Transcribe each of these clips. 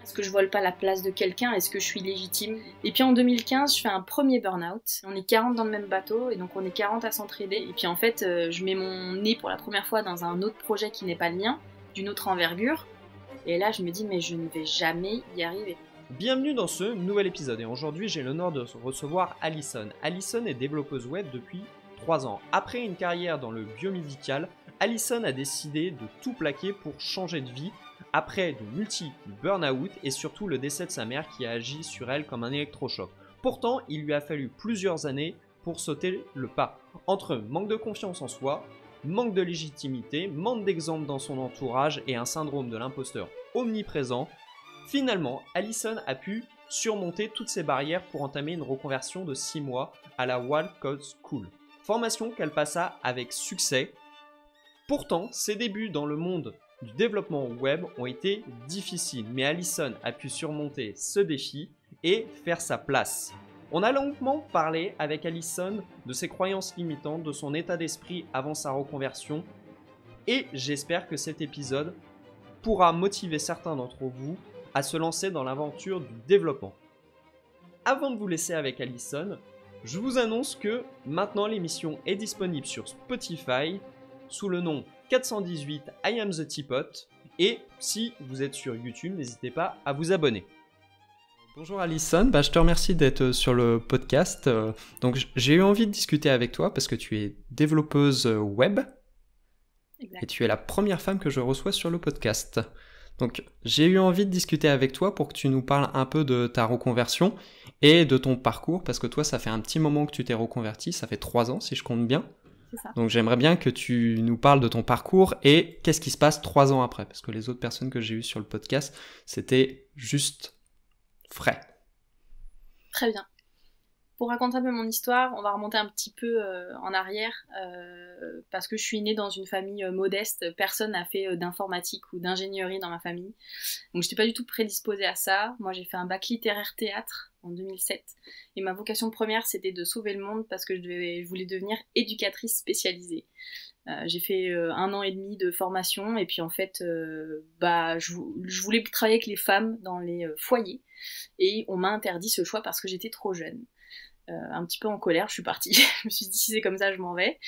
Est-ce que je vole pas la place de quelqu'un? Est-ce que je suis légitime? Et puis en 2015, je fais un premier burn-out. On est 40 dans le même bateau, et donc on est 40 à s'entraider. Et puis en fait, je mets mon nez pour la première fois dans un autre projet qui n'est pas le mien, d'une autre envergure. Et là, je me dis, mais je ne vais jamais y arriver. Bienvenue dans ce nouvel épisode, et aujourd'hui j'ai l'honneur de recevoir Alison. Alison est développeuse web depuis 3 ans. Après une carrière dans le biomédical, Alison a décidé de tout plaquer pour changer de vie après de multiples burn-out et surtout le décès de sa mère qui a agi sur elle comme un électrochoc. Pourtant, il lui a fallu plusieurs années pour sauter le pas. Entre manque de confiance en soi, manque de légitimité, manque d'exemple dans son entourage et un syndrome de l'imposteur omniprésent, finalement, Alison a pu surmonter toutes ces barrières pour entamer une reconversion de 6 mois à la Wild Code School. Formation qu'elle passa avec succès. Pourtant, ses débuts dans le monde du développement web ont été difficiles, mais Alison a pu surmonter ce défi et faire sa place. On a longuement parlé avec Alison de ses croyances limitantes, de son état d'esprit avant sa reconversion, et j'espère que cet épisode pourra motiver certains d'entre vous à se lancer dans l'aventure du développement. Avant de vous laisser avec Alison, je vous annonce que maintenant l'émission est disponible sur Spotify sous le nom 418 I Am The Teapot, et si vous êtes sur YouTube, n'hésitez pas à vous abonner. Bonjour Alison, je te remercie d'être sur le podcast. Donc j'ai eu envie de discuter avec toi parce que tu es développeuse web. Exact. Et tu es la première femme que je reçois sur le podcast. Donc j'ai eu envie de discuter avec toi pour que tu nous parles un peu de ta reconversion et de ton parcours, parce que toi ça fait un petit moment que tu t'es reconverti, ça fait 3 ans si je compte bien. C'est ça. Donc j'aimerais bien que tu nous parles de ton parcours et qu'est-ce qui se passe 3 ans après, parce que les autres personnes que j'ai eues sur le podcast, c'était juste frais. Très bien. Pour raconter un peu mon histoire, on va remonter un petit peu en arrière, parce que je suis née dans une famille modeste, personne n'a fait d'informatique ou d'ingénierie dans ma famille, donc j'étais pas du tout prédisposée à ça. Moi j'ai fait un bac littéraire théâtre en 2007, et ma vocation première c'était de sauver le monde parce que je voulais devenir éducatrice spécialisée. J'ai fait 1 an et demi de formation, et puis en fait je voulais travailler avec les femmes dans les foyers, et on m'a interdit ce choix parce que j'étais trop jeune. Un petit peu en colère, je suis partie. Je me suis dit, si c'est comme ça, je m'en vais.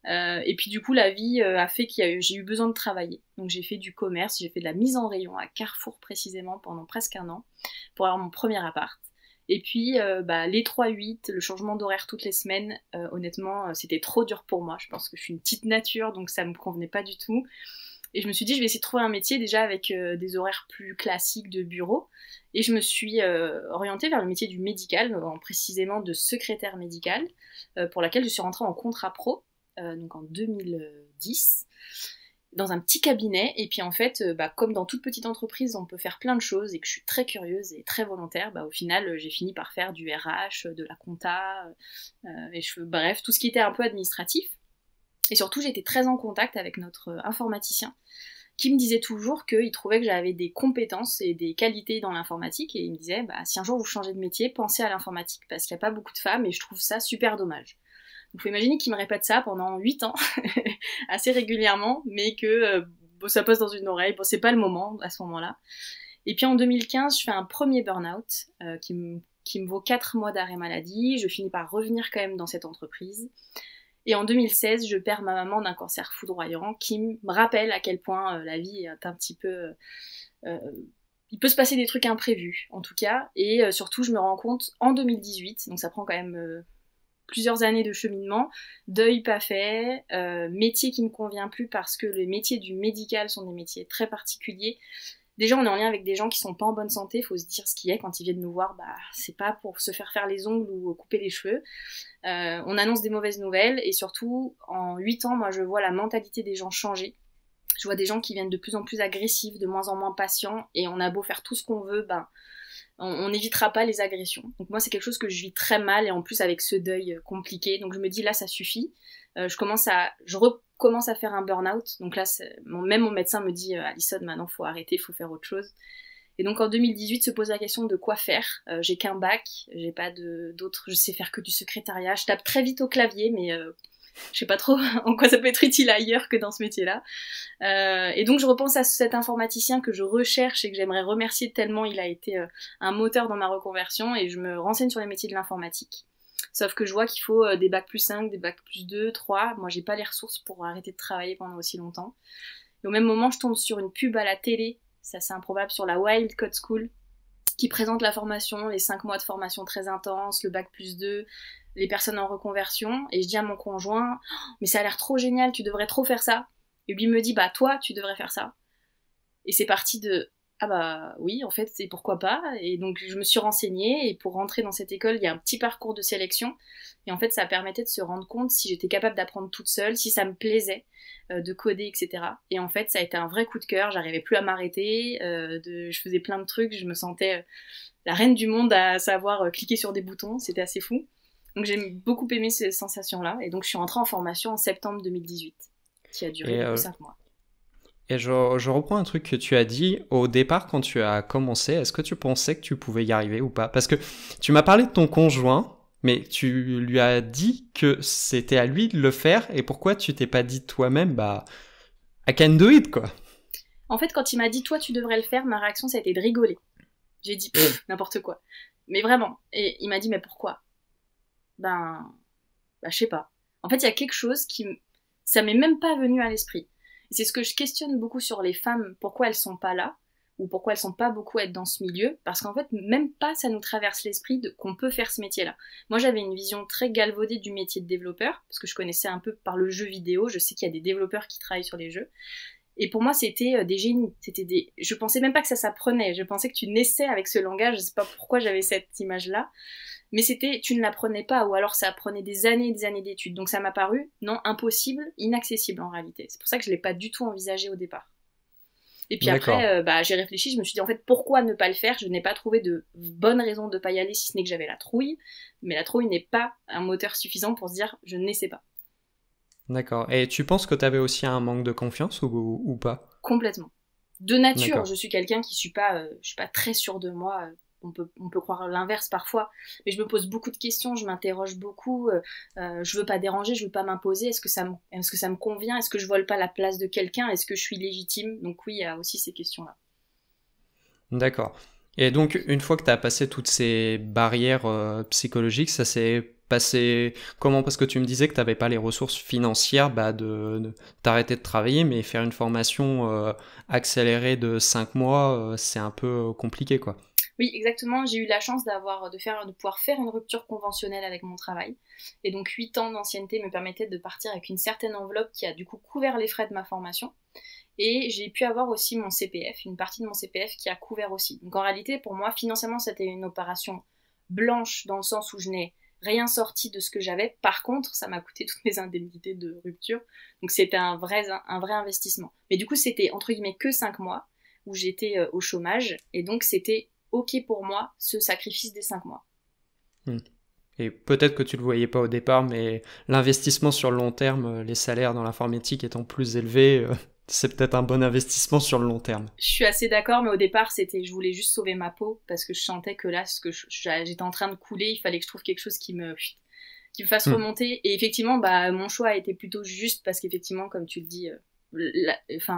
Et puis du coup, la vie a fait que j'ai eu besoin de travailler. Donc j'ai fait du commerce, j'ai fait de la mise en rayon à Carrefour précisément pendant presque 1 an pour avoir mon premier appart. Et puis les 3-8, le changement d'horaire toutes les semaines, honnêtement, c'était trop dur pour moi. Je pense que je suis une petite nature, donc ça me convenait pas du tout. Et je me suis dit, je vais essayer de trouver un métier déjà avec des horaires plus classiques de bureau. Et je me suis orientée vers le métier du médical, précisément de secrétaire médicale, pour laquelle je suis rentrée en contrat pro, donc en 2010, dans un petit cabinet. Et puis en fait, comme dans toute petite entreprise, on peut faire plein de choses, et que je suis très curieuse et très volontaire, au final, j'ai fini par faire du RH, de la compta, bref, tout ce qui était un peu administratif. Et surtout, j'étais très en contact avec notre informaticien, qui me disait toujours qu'il trouvait que j'avais des compétences et des qualités dans l'informatique, et il me disait, si un jour vous changez de métier, pensez à l'informatique, parce qu'il n'y a pas beaucoup de femmes, et je trouve ça super dommage. Donc il faut imaginer qu'il me répète ça pendant 8 ans, assez régulièrement, mais que ça passe dans une oreille, c'est pas le moment à ce moment-là. Et puis en 2015, je fais un premier burn-out, qui me vaut 4 mois d'arrêt maladie. Je finis par revenir quand même dans cette entreprise. Et en 2016, je perds ma maman d'un cancer foudroyant, qui me rappelle à quel point la vie est un petit peu... il peut se passer des trucs imprévus, en tout cas. Et surtout, je me rends compte, en 2018, donc ça prend quand même plusieurs années de cheminement, deuil pas fait, métier qui me convient plus parce que les métiers du médical sont des métiers très particuliers. Déjà, on est en lien avec des gens qui sont pas en bonne santé, faut se dire ce qu'il y a quand ils viennent nous voir, c'est pas pour se faire les ongles ou couper les cheveux. On annonce des mauvaises nouvelles, et surtout, en 8 ans, moi je vois la mentalité des gens changer. Je vois des gens qui viennent de plus en plus agressifs, de moins en moins patients, et on a beau faire tout ce qu'on veut, on n'évitera pas les agressions. Donc moi c'est quelque chose que je vis très mal, et en plus avec ce deuil compliqué, donc je me dis là ça suffit. Je recommence à faire un burn-out, donc là même mon médecin me dit Alison, maintenant faut arrêter, faut faire autre chose. Et donc en 2018 se pose la question de quoi faire. J'ai qu'un bac, j'ai pas d'autres, je sais faire que du secrétariat, je tape très vite au clavier, mais Je sais pas trop en quoi ça peut être utile ailleurs que dans ce métier-là. Et donc je repense à cet informaticien que je recherche et que j'aimerais remercier tellement il a été un moteur dans ma reconversion, et je me renseigne sur les métiers de l'informatique. Sauf que je vois qu'il faut des bacs plus 5, des bacs plus 2, 3. Moi j'ai pas les ressources pour arrêter de travailler pendant aussi longtemps. Et au même moment je tombe sur une pub à la télé, ça c'est improbable, sur la Wild Code School, qui présente la formation, les 5 mois de formation très intense, le bac plus 2, les personnes en reconversion, et je dis à mon conjoint, oh, mais ça a l'air trop génial, tu devrais trop faire ça. Et lui me dit, bah toi, tu devrais faire ça. Et c'est parti de, ah bah oui, en fait, c'est pourquoi pas. Et donc je me suis renseignée, et pour rentrer dans cette école, il y a un petit parcours de sélection. Et en fait, ça permettait de se rendre compte si j'étais capable d'apprendre toute seule, si ça me plaisait, de coder, etc. Et en fait, ça a été un vrai coup de cœur, j'arrivais plus à m'arrêter, je faisais plein de trucs, je me sentais la reine du monde à savoir cliquer sur des boutons, c'était assez fou. Donc j'ai beaucoup aimé ces sensations-là, et donc je suis rentrée en formation en septembre 2018, qui a duré depuis 5 mois. Et je reprends un truc que tu as dit au départ quand tu as commencé. Est-ce que tu pensais que tu pouvais y arriver ou pas? Parce que tu m'as parlé de ton conjoint, mais tu lui as dit que c'était à lui de le faire, et pourquoi tu t'es pas dit toi-même, bah, I can do it, quoi? En fait, quand il m'a dit, toi tu devrais le faire, ma réaction ça a été de rigoler. J'ai dit, n'importe quoi. Mais vraiment. Et il m'a dit, mais pourquoi? Ben, je sais pas. En fait, il y a quelque chose ça m'est même pas venu à l'esprit. Et c'est ce que je questionne beaucoup sur les femmes, pourquoi elles sont pas là, ou pourquoi elles sont pas beaucoup à être dans ce milieu, parce qu'en fait, même pas ça nous traverse l'esprit qu'on peut faire ce métier-là. Moi, j'avais une vision très galvaudée du métier de développeur, parce que je connaissais un peu par le jeu vidéo, je sais qu'il y a des développeurs qui travaillent sur les jeux, et pour moi, c'était des génies. Je pensais même pas que ça s'apprenait, je pensais que tu naissais avec ce langage, je sais pas pourquoi j'avais cette image-là, mais tu ne l'apprenais pas, ou alors ça prenait des années et des années d'études. Donc ça m'a paru, non, impossible, inaccessible en réalité. C'est pour ça que je l'ai pas du tout envisagé au départ. Et puis après, j'ai réfléchi, je me suis dit en fait, pourquoi ne pas le faire? Je n'ai pas trouvé de bonne raison de pas y aller, si ce n'est que j'avais la trouille. Mais la trouille n'est pas un moteur suffisant pour se dire, je n'essaie pas. D'accord. Et tu penses que tu avais aussi un manque de confiance ou pas? Complètement. De nature, je suis quelqu'un qui suis pas très sûre de moi. On peut croire l'inverse parfois, mais je me pose beaucoup de questions, je m'interroge beaucoup, je veux pas déranger, je veux pas m'imposer, est-ce que ça me convient, est-ce que je vole pas la place de quelqu'un, est-ce que je suis légitime? Donc oui, il y a aussi ces questions-là. D'accord. Et donc, une fois que tu as passé toutes ces barrières psychologiques, ça s'est passé comment? Parce que tu me disais que tu n'avais pas les ressources financières de t'arrêter de travailler, mais faire une formation accélérée de 5 mois, c'est un peu compliqué, quoi. Oui, exactement. J'ai eu la chance de pouvoir faire une rupture conventionnelle avec mon travail. Et donc 8 ans d'ancienneté me permettaient de partir avec une certaine enveloppe qui a du coup couvert les frais de ma formation. Et j'ai pu avoir aussi mon CPF, une partie de mon CPF qui a couvert aussi. Donc en réalité, pour moi, financièrement, c'était une opération blanche dans le sens où je n'ai rien sorti de ce que j'avais. Par contre, ça m'a coûté toutes mes indemnités de rupture. Donc c'était un vrai investissement. Mais du coup, c'était entre guillemets que 5 mois où j'étais au chômage. Et donc c'était ok pour moi ce sacrifice des 5 mois. Et peut-être que tu le voyais pas au départ, mais l'investissement sur le long terme, les salaires dans l'informatique étant plus élevés, c'est peut-être un bon investissement sur le long terme. Je suis assez d'accord, mais au départ, je voulais juste sauver ma peau, parce que je sentais que là, j'étais en train de couler, il fallait que je trouve quelque chose qui me fasse remonter. Et effectivement, mon choix a été plutôt juste, parce qu'effectivement, comme tu le dis,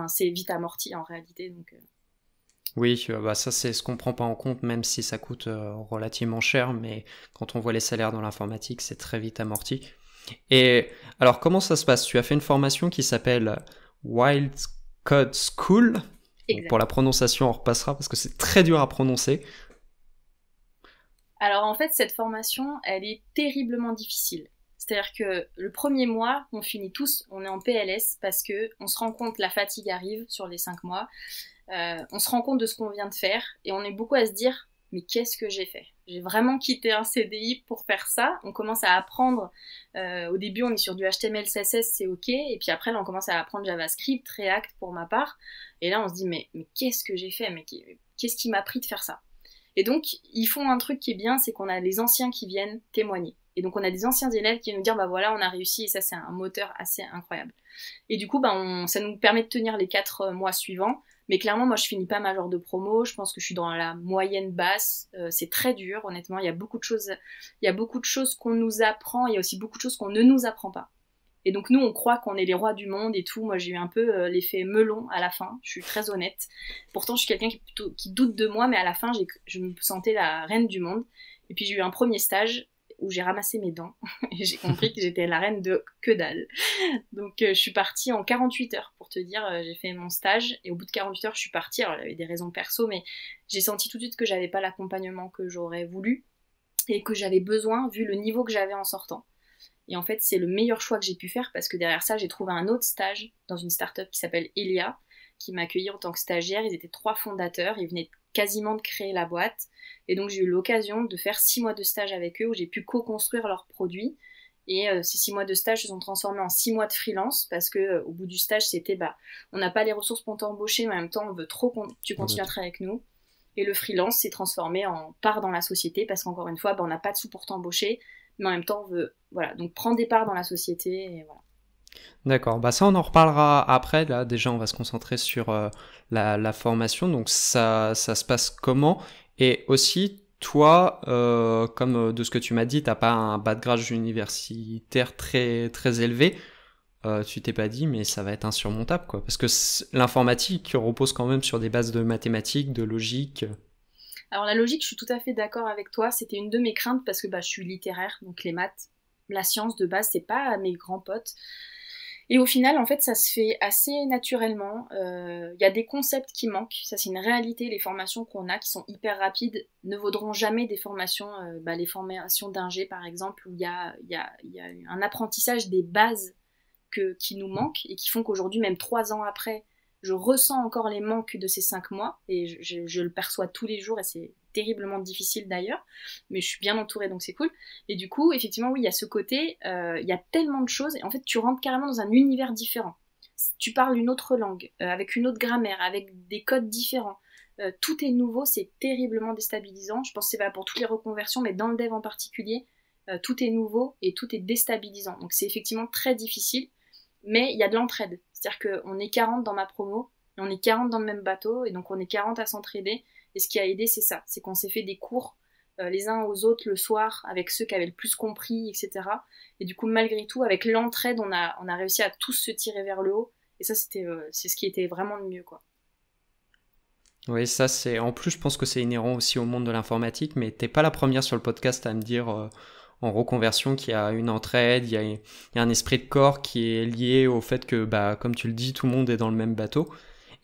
c'est vite amorti en réalité. Donc, Oui, ça c'est ce qu'on prend pas en compte, même si ça coûte relativement cher, mais quand on voit les salaires dans l'informatique, c'est très vite amorti. Et alors, comment ça se passe? Tu as fait une formation qui s'appelle Wild Code School. Donc, pour la prononciation, on repassera parce que c'est très dur à prononcer. Alors en fait, cette formation, elle est terriblement difficile. C'est-à-dire que le premier mois, on finit tous, on est en PLS parce que on se rend compte, la fatigue arrive sur les 5 mois. On se rend compte de ce qu'on vient de faire et on est beaucoup à se dire mais qu'est-ce que j'ai fait? J'ai vraiment quitté un CDI pour faire ça. On commence à apprendre, au début on est sur du HTML, CSS, c'est ok, et puis après là on commence à apprendre JavaScript, React pour ma part, et là on se dit mais qu'est-ce que j'ai fait? Mais qu'est-ce qui m'a pris de faire ça? Et donc ils font un truc qui est bien, c'est qu'on a les anciens qui viennent témoigner. Et donc on a des anciens élèves qui viennent nous dire voilà on a réussi, et ça c'est un moteur assez incroyable. Et du coup ça nous permet de tenir les 4 mois suivants. Mais clairement, moi, je finis pas ma genre de promo. Je pense que je suis dans la moyenne basse. C'est très dur, honnêtement. Il y a beaucoup de choses qu'on nous apprend. Il y a aussi beaucoup de choses qu'on ne nous apprend pas. Et donc nous, on croit qu'on est les rois du monde et tout. Moi, j'ai eu un peu l'effet melon à la fin, je suis très honnête. Pourtant, je suis quelqu'un qui doute de moi, mais à la fin, je me sentais la reine du monde. Et puis j'ai eu un premier stage où j'ai ramassé mes dents et j'ai compris que j'étais la reine de que dalle. Donc je suis partie en 48 heures pour te dire, j'ai fait mon stage et au bout de 48 heures je suis partie. Alors il y avait des raisons perso, mais j'ai senti tout de suite que j'avais pas l'accompagnement que j'aurais voulu et que j'avais besoin vu le niveau que j'avais en sortant. Et en fait c'est le meilleur choix que j'ai pu faire parce que derrière ça j'ai trouvé un autre stage dans une start-up qui s'appelle Elia qui m'a accueilli en tant que stagiaire. Ils étaient 3 fondateurs, ils venaient quasiment de créer la boîte. Et donc j'ai eu l'occasion de faire 6 mois de stage avec eux où j'ai pu co-construire leurs produits. Et ces 6 mois de stage se sont transformés en 6 mois de freelance parce que au bout du stage c'était on n'a pas les ressources pour t'embaucher mais en même temps on veut trop que tu continues à travailler avec nous. Et le freelance s'est transformé en part dans la société parce qu'encore une fois on n'a pas de sous pour t'embaucher mais en même temps on veut donc prendre des parts dans la société et voilà. D'accord, bah ça on en reparlera après. Là déjà on va se concentrer sur la formation, donc ça se passe comment? Et aussi toi, comme de ce que tu m'as dit, t'as pas un background universitaire très très élevé. Tu t'es pas dit mais ça va être insurmontable quoi, parce que l'informatique repose quand même sur des bases de mathématiques, de logique. Alors la logique, je suis tout à fait d'accord avec toi, c'était une de mes craintes parce que je suis littéraire, donc les maths, la science de base, c'est pas mes grands potes. Et au final, en fait, ça se fait assez naturellement. Y a des concepts qui manquent, ça c'est une réalité. Les formations qu'on a, qui sont hyper rapides, ne vaudront jamais des formations, les formations d'ingé par exemple, où il y a un apprentissage des bases qui nous manquent et qui font qu'aujourd'hui, même 3 ans après, je ressens encore les manques de ces 5 mois et je le perçois tous les jours et c'est terriblement difficile d'ailleurs, mais je suis bien entourée donc c'est cool. Et du coup, effectivement, oui, il y a ce côté, il y a tellement de choses et en fait, tu rentres carrément dans un univers différent. Tu parles une autre langue, avec une autre grammaire, avec des codes différents. Tout est nouveau, c'est terriblement déstabilisant. Je pense que c'est valable pour toutes les reconversions, mais dans le dev en particulier, tout est nouveau et tout est déstabilisant. Donc c'est effectivement très difficile, mais il y a de l'entraide. C'est-à-dire qu'on est 40 dans ma promo, et on est 40 dans le même bateau, et donc on est 40 à s'entraider. Et ce qui a aidé, c'est ça. C'est qu'on s'est fait des cours les uns aux autres le soir, avec ceux qui avaient le plus compris, etc. Et du coup, malgré tout, avec l'entraide, on a réussi à tous se tirer vers le haut. Et ça, c'est ce qui était vraiment le mieux, quoi. Oui, ça c'est. En plus, je pense que c'est inhérent aussi au monde de l'informatique, mais t'es pas la première sur le podcast à me dire en reconversion qu'il y a une entraide, il y a un esprit de corps qui est lié au fait que, comme tu le dis, tout le monde est dans le même bateau.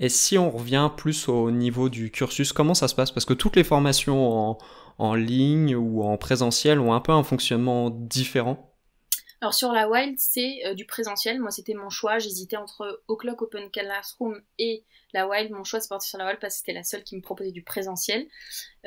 Et si on revient plus au niveau du cursus, comment ça se passe? Parce que toutes les formations en ligne ou en présentiel ont un peu un fonctionnement différent. Alors sur la Wild, c'est du présentiel. Moi, c'était mon choix. J'hésitais entre O'Clock Open Classroom et la Wild. Mon choix, c'est parti sur la Wild parce que c'était la seule qui me proposait du présentiel.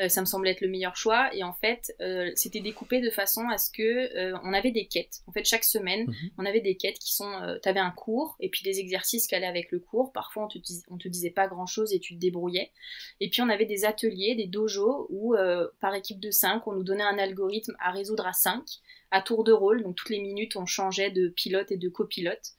Ça me semblait être le meilleur choix. Et en fait, c'était découpé de façon à ce que on avait des quêtes. En fait, chaque semaine, on avait des quêtes qui sont... t'avais un cours et puis des exercices qui allaient avec le cours. Parfois, on te disait pas grand-chose et tu te débrouillais. Et puis, on avait des ateliers, des dojos où, par équipe de 5, on nous donnait un algorithme à résoudre à 5 à tour de rôle, donc toutes les minutes on changeait de pilote et de copilote.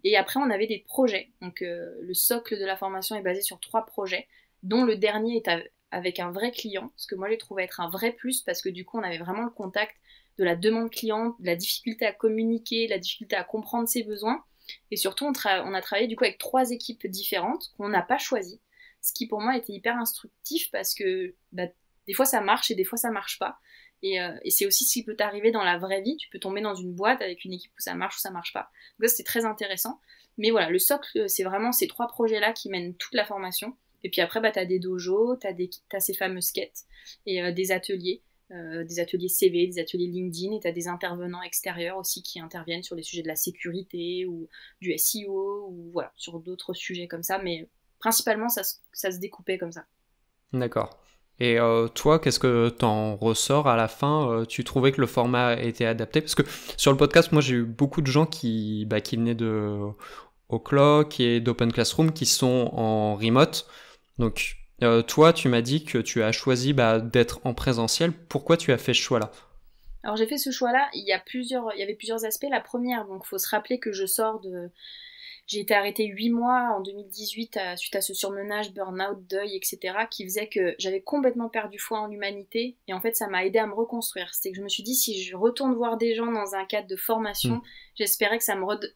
Et après on avait des projets, donc le socle de la formation est basé sur 3 projets, dont le dernier est avec un vrai client, ce que moi j'ai trouvé être un vrai plus, parce que du coup on avait vraiment le contact de la demande client, de la difficulté à communiquer, de la difficulté à comprendre ses besoins, et surtout on a travaillé du coup avec 3 équipes différentes qu'on n'a pas choisies, ce qui pour moi était hyper instructif, parce que des fois ça marche et des fois ça marche pas. Et c'est aussi ce qui peut t'arriver dans la vraie vie. Tu peux tomber dans une boîte avec une équipe où ça marche ou ça marche pas. Donc ça, c'était très intéressant. Mais voilà, le socle, c'est vraiment ces 3 projets-là qui mènent toute la formation. Et puis après, t'as des dojos, t'as ces fameuses quêtes et des ateliers CV, des ateliers LinkedIn, et t'as des intervenants extérieurs aussi qui interviennent sur les sujets de la sécurité ou du SEO ou voilà, sur d'autres sujets comme ça. Mais principalement, ça se découpait comme ça. D'accord. Et toi, qu'est-ce que t'en ressors à la fin? Tu trouvais que le format était adapté? Parce que sur le podcast, moi, j'ai eu beaucoup de gens qui venaient de O'Clock et d'Open Classroom qui sont en remote. Donc, toi, tu m'as dit que tu as choisi d'être en présentiel. Pourquoi tu as fait ce choix-là? Alors, j'ai fait ce choix-là. Il y avait plusieurs aspects. La première, donc, faut se rappeler que je sors J'ai été arrêtée 8 mois en 2018 suite à ce surmenage, burn-out, deuil, etc. qui faisait que j'avais complètement perdu foi en l'humanité. Et en fait, ça m'a aidé à me reconstruire. C'était que je me suis dit, si je retourne voir des gens dans un cadre de formation, j'espérais que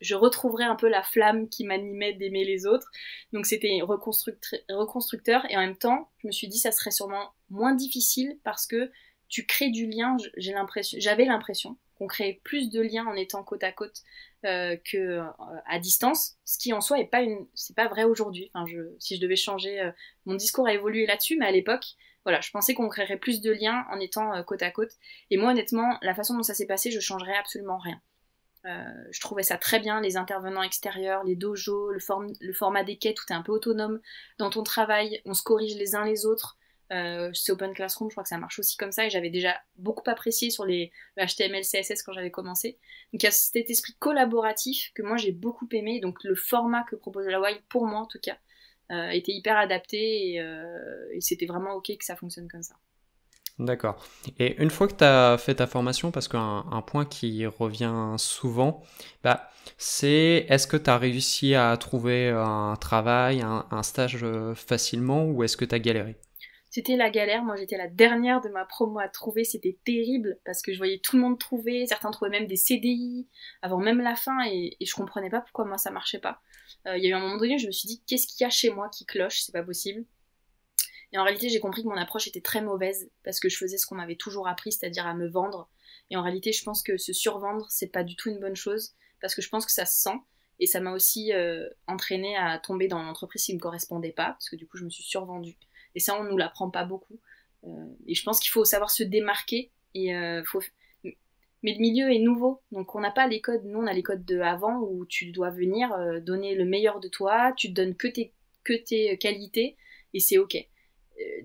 je retrouverais un peu la flamme qui m'animait d'aimer les autres. Donc c'était reconstructeur. Et en même temps, je me suis dit, ça serait sûrement moins difficile parce que tu crées du lien. J'avais l'impression qu'on créait plus de liens en étant côte à côte que à distance, ce qui en soi c'est pas vrai aujourd'hui. Enfin, si je devais changer, mon discours a évolué là-dessus, mais à l'époque, voilà, je pensais qu'on créerait plus de liens en étant côte à côte. Et moi, honnêtement, la façon dont ça s'est passé, je changerais absolument rien. Je trouvais ça très bien, les intervenants extérieurs, les dojos, le format des quais, tout est un peu autonome dans ton travail, on se corrige les uns les autres. C'est Open Classroom, je crois que ça marche aussi comme ça, et j'avais déjà beaucoup apprécié sur le HTML, CSS quand j'avais commencé. Donc il y a cet esprit collaboratif que moi j'ai beaucoup aimé, donc le format que propose la Wild, pour moi en tout cas, était hyper adapté, et c'était vraiment ok que ça fonctionne comme ça. D'accord. Et une fois que tu as fait ta formation, parce qu'un point qui revient souvent, c'est est-ce que tu as réussi à trouver un travail, un stage facilement, ou est-ce que tu as galéré ? C'était la galère, moi j'étais la dernière de ma promo à trouver, c'était terrible parce que je voyais tout le monde trouver, certains trouvaient même des CDI avant même la fin et je comprenais pas pourquoi moi ça marchait pas. Il y a eu un moment donné où je me suis dit qu'est-ce qu'il y a chez moi qui cloche, c'est pas possible. Et en réalité j'ai compris que mon approche était très mauvaise parce que je faisais ce qu'on m'avait toujours appris, c'est-à-dire à me vendre. Et en réalité je pense que se survendre c'est pas du tout une bonne chose parce que je pense que ça se sent. Et ça m'a aussi entraîné à tomber dans l'entreprise qui me correspondait pas parce que du coup je me suis survendue. Et ça, on nous l'apprend pas beaucoup. Et je pense qu'il faut savoir se démarquer. Mais le milieu est nouveau. Donc, on n'a pas les codes. Nous, on a les codes de avant où tu dois venir donner le meilleur de toi. Tu te donnes que tes qualités. Et c'est OK.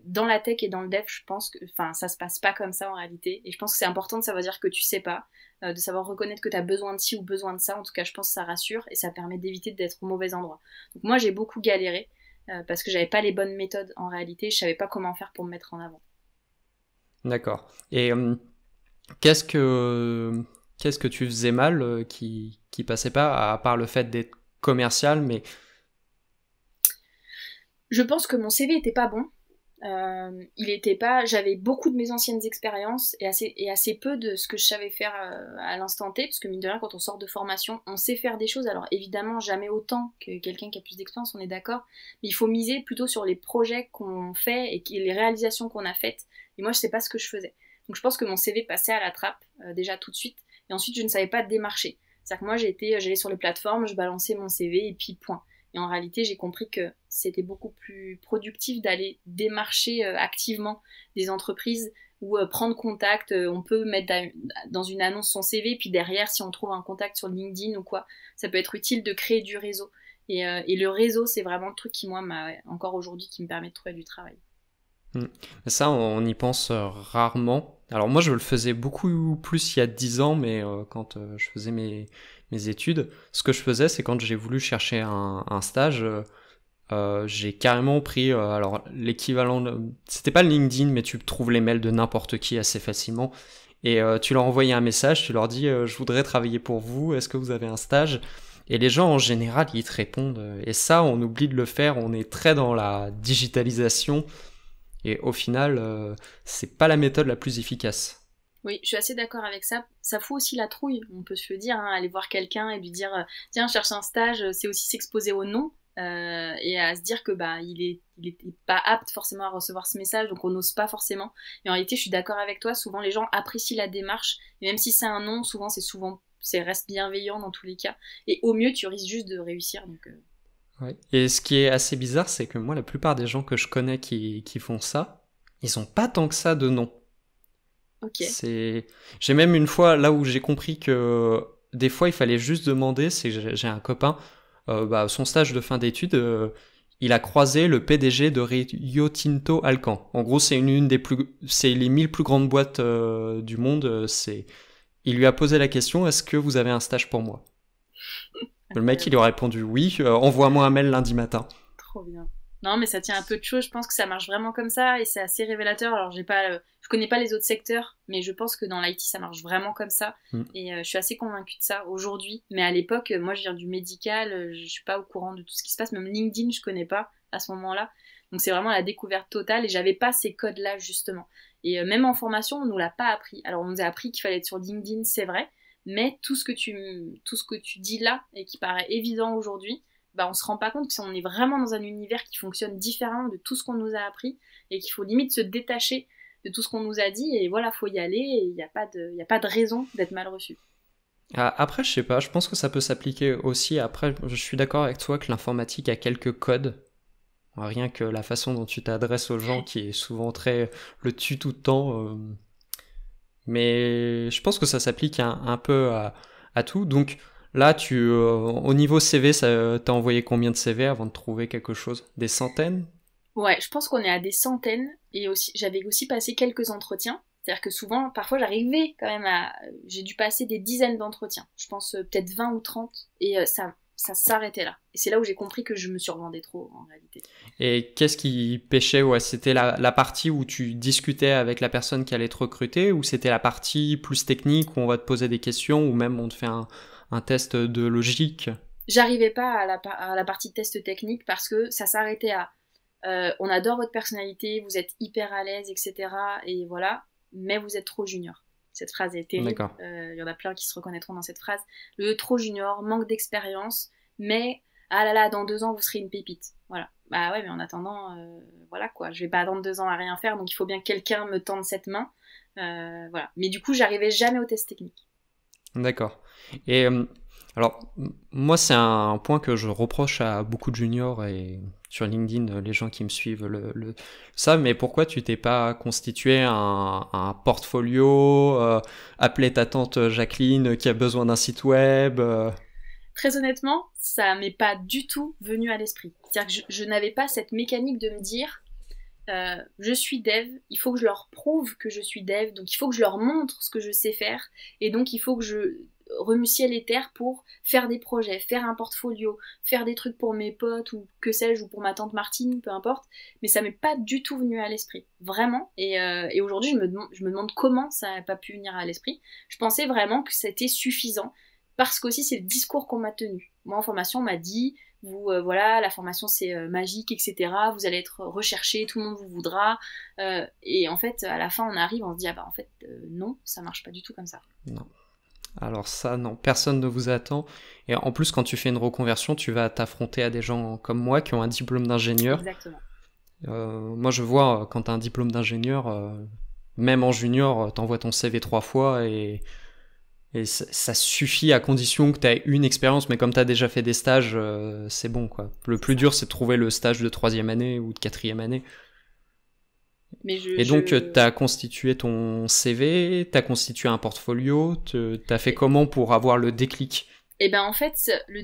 Dans la tech et dans le dev, je pense que ça se passe pas comme ça en réalité. Et je pense que c'est important de savoir dire que tu sais pas. De savoir reconnaître que tu as besoin de ci ou besoin de ça. En tout cas, je pense que ça rassure. Et ça permet d'éviter d'être au mauvais endroit. Donc, moi, j'ai beaucoup galéré. Parce que j'avais pas les bonnes méthodes en réalité, je savais pas comment faire pour me mettre en avant. D'accord. Et qu'est-ce que tu faisais mal qui passait pas, à part le fait d'être commercial, mais... Je pense que mon CV était pas bon. J'avais beaucoup de mes anciennes expériences et assez peu de ce que je savais faire à l'instant T, parce que mine de rien, quand on sort de formation, on sait faire des choses. Alors évidemment, jamais autant que quelqu'un qui a plus d'expérience, on est d'accord, mais il faut miser plutôt sur les projets qu'on fait et les réalisations qu'on a faites. Et moi, je sais pas ce que je faisais. Donc je pense que mon CV passait à la trappe déjà tout de suite, et ensuite je ne savais pas démarcher. C'est-à-dire que moi, j'allais sur les plateformes, je balançais mon CV et puis point. Et en réalité, j'ai compris que c'était beaucoup plus productif d'aller démarcher activement des entreprises ou prendre contact. On peut mettre dans une annonce son CV, puis derrière, si on trouve un contact sur LinkedIn ou quoi, ça peut être utile de créer du réseau. Et le réseau, c'est vraiment le truc qui, moi, encore aujourd'hui, qui me permet de trouver du travail. Ça, on y pense rarement. Alors moi, je le faisais beaucoup plus il y a 10 ans, mais quand je faisais mes études, ce que je faisais, c'est quand j'ai voulu chercher un stage, j'ai carrément pris alors l'équivalent c'était pas le LinkedIn, mais tu trouves les mails de n'importe qui assez facilement, et tu leur envoyais un message, tu leur dis je voudrais travailler pour vous, est-ce que vous avez un stage? Et les gens en général ils te répondent, et ça on oublie de le faire, on est très dans la digitalisation, et au final c'est pas la méthode la plus efficace. Oui, je suis assez d'accord avec ça. Ça fout aussi la trouille, on peut se le dire, hein, aller voir quelqu'un et lui dire tiens, cherche un stage, c'est aussi s'exposer au nom et à se dire que il est pas apte forcément à recevoir ce message, donc on n'ose pas forcément. Et en réalité, je suis d'accord avec toi, souvent les gens apprécient la démarche, et même si c'est un non, souvent c'est reste bienveillant dans tous les cas. Et au mieux, tu risques juste de réussir. Donc, Ouais. Et ce qui est assez bizarre, c'est que moi, la plupart des gens que je connais qui font ça, ils ont pas tant que ça de non. Ok. J'ai même une fois, là où j'ai compris que des fois il fallait juste demander, c'est que j'ai un copain, son stage de fin d'études, il a croisé le PDG de Rio Tinto Alcan. En gros, c'est c'est les 1000 plus grandes boîtes du monde. Il lui a posé la question, est-ce que vous avez un stage pour moi? Le mec, il lui a répondu oui, envoie-moi un mail lundi matin. Trop bien. Non, mais ça tient à peu de choses. Je pense que ça marche vraiment comme ça et c'est assez révélateur. Alors, je connais pas les autres secteurs, mais je pense que dans l'IT, ça marche vraiment comme ça. Et je suis assez convaincue de ça aujourd'hui. Mais à l'époque, moi, je viens du médical, je suis pas au courant de tout ce qui se passe. Même LinkedIn, je connais pas à ce moment-là. Donc, c'est vraiment la découverte totale et j'avais pas ces codes-là, justement. Et même en formation, on nous l'a pas appris. Alors, on nous a appris qu'il fallait être sur LinkedIn, c'est vrai. Mais tout ce que tu dis là et qui paraît évident aujourd'hui, bah, on se rend pas compte que on est vraiment dans un univers qui fonctionne différemment de tout ce qu'on nous a appris et qu'il faut limite se détacher de tout ce qu'on nous a dit et voilà, faut y aller et il n'y a pas de raison d'être mal reçu. Après, je sais pas, je pense que ça peut s'appliquer aussi. Après, je suis d'accord avec toi que l'informatique a quelques codes. Rien que la façon dont tu t'adresses aux gens qui est souvent très le tu tout le temps. Mais je pense que ça s'applique un peu à tout. Donc là, au niveau CV, t'as envoyé combien de CV avant de trouver quelque chose? Des centaines? Ouais, je pense qu'on est à des centaines et aussi j'avais aussi passé quelques entretiens. C'est-à-dire que souvent, parfois j'arrivais quand même j'ai dû passer des dizaines d'entretiens. Je pense peut-être 20 ou 30 et ça s'arrêtait là. Et c'est là où j'ai compris que je me survendais trop en réalité. Et qu'est-ce qui pêchait? Ouais, c'était la partie où tu discutais avec la personne qui allait te recruter, ou c'était la partie plus technique où on va te poser des questions, ou même on te fait un test de logique? J'arrivais pas à la partie test technique parce que ça s'arrêtait à on adore votre personnalité, vous êtes hyper à l'aise, etc. Et voilà, mais vous êtes trop junior. Cette phrase est terrible. D'accord. Il y en a plein qui se reconnaîtront dans cette phrase. Le trop junior, manque d'expérience, mais ah là là, dans 2 ans, vous serez une pépite. Voilà. Bah ouais, mais en attendant, voilà quoi. Je vais pas attendre 2 ans à rien faire, donc il faut bien que quelqu'un me tende cette main. Voilà. Mais du coup, j'arrivais jamais au test technique. D'accord. Et alors, moi, c'est un point que je reproche à beaucoup de juniors et sur LinkedIn, les gens qui me suivent savent, mais pourquoi tu t'es pas constitué un portfolio, appelé ta tante Jacqueline qui a besoin d'un site web? Très honnêtement, ça m'est pas du tout venu à l'esprit. C'est-à-dire que je n'avais pas cette mécanique de me dire je suis dev, il faut que je leur prouve que je suis dev, donc il faut que je leur montre ce que je sais faire, et donc il faut que je remue ciel et terre pour faire des projets, faire un portfolio, faire des trucs pour mes potes, ou que sais-je, ou pour ma tante Martine, peu importe, mais ça m'est pas du tout venu à l'esprit, vraiment, et aujourd'hui je me demande comment ça n'a pas pu venir à l'esprit. Je pensais vraiment que c'était suffisant, parce qu'aussi c'est le discours qu'on m'a tenu. Moi en formation on m'a dit vous voilà, la formation c'est magique, etc. Vous allez être recherché, tout le monde vous voudra. Et en fait, à la fin, on arrive, on se dit ah bah en fait non, ça marche pas du tout comme ça. Non. Alors ça, non, personne ne vous attend. Et en plus, quand tu fais une reconversion, tu vas t'affronter à des gens comme moi qui ont un diplôme d'ingénieur. Exactement. Moi, je vois, quand tu as un diplôme d'ingénieur, même en junior, t'envoies ton CV 3 fois et ça suffit à condition que tu aies une expérience, mais comme tu as déjà fait des stages, c'est bon, quoi. Le plus dur, c'est de trouver le stage de 3e année ou de 4e année. Mais Et donc, tu as constitué ton CV, tu as constitué un portfolio, tu as fait comment pour avoir le déclic? Et ben en fait, le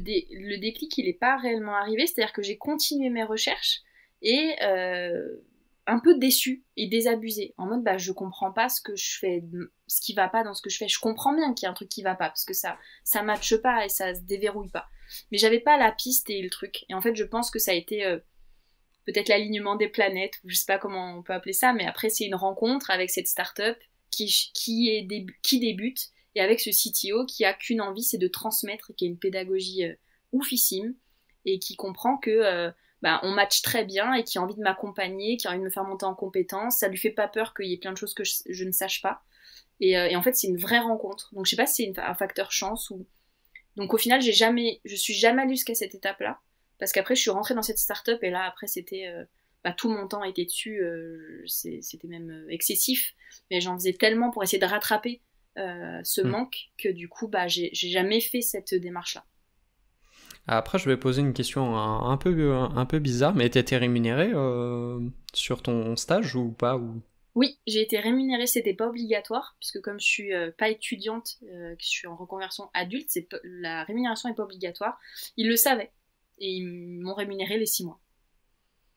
déclic, il est pas réellement arrivé, c'est-à-dire que j'ai continué mes recherches et un peu déçue et désabusée, en mode bah je comprends pas ce que je fais, ce qui va pas dans ce que je fais. Je comprends bien qu'il y a un truc qui va pas parce que ça matche pas et ça se déverrouille pas. Mais j'avais pas la piste et le truc. Et en fait, je pense que ça a été peut-être l'alignement des planètes, ou je sais pas comment on peut appeler ça, mais après c'est une rencontre avec cette start-up qui débute et avec ce CTO qui a qu'une envie, c'est de transmettre, qui a une pédagogie oufissime et qui comprend que on match très bien et qui a envie de m'accompagner, qui a envie de me faire monter en compétences. Ça lui fait pas peur qu'il y ait plein de choses que je ne sache pas. Et en fait, c'est une vraie rencontre. Donc je sais pas si c'est un facteur chance ou. Donc au final, je suis jamais allée jusqu'à cette étape-là. Parce qu'après, je suis rentrée dans cette start-up et là, après, c'était. Tout mon temps était dessus. C'était même excessif. Mais j'en faisais tellement pour essayer de rattraper ce manque que du coup, j'ai jamais fait cette démarche-là. Après, je vais poser une question un peu bizarre, mais t'as été rémunéré sur ton stage ou pas ou... Oui, j'ai été rémunérée, c'était pas obligatoire, puisque comme je suis pas étudiante, que je suis en reconversion adulte, la rémunération est pas obligatoire. Ils le savaient, et ils m'ont rémunéré les 6 mois.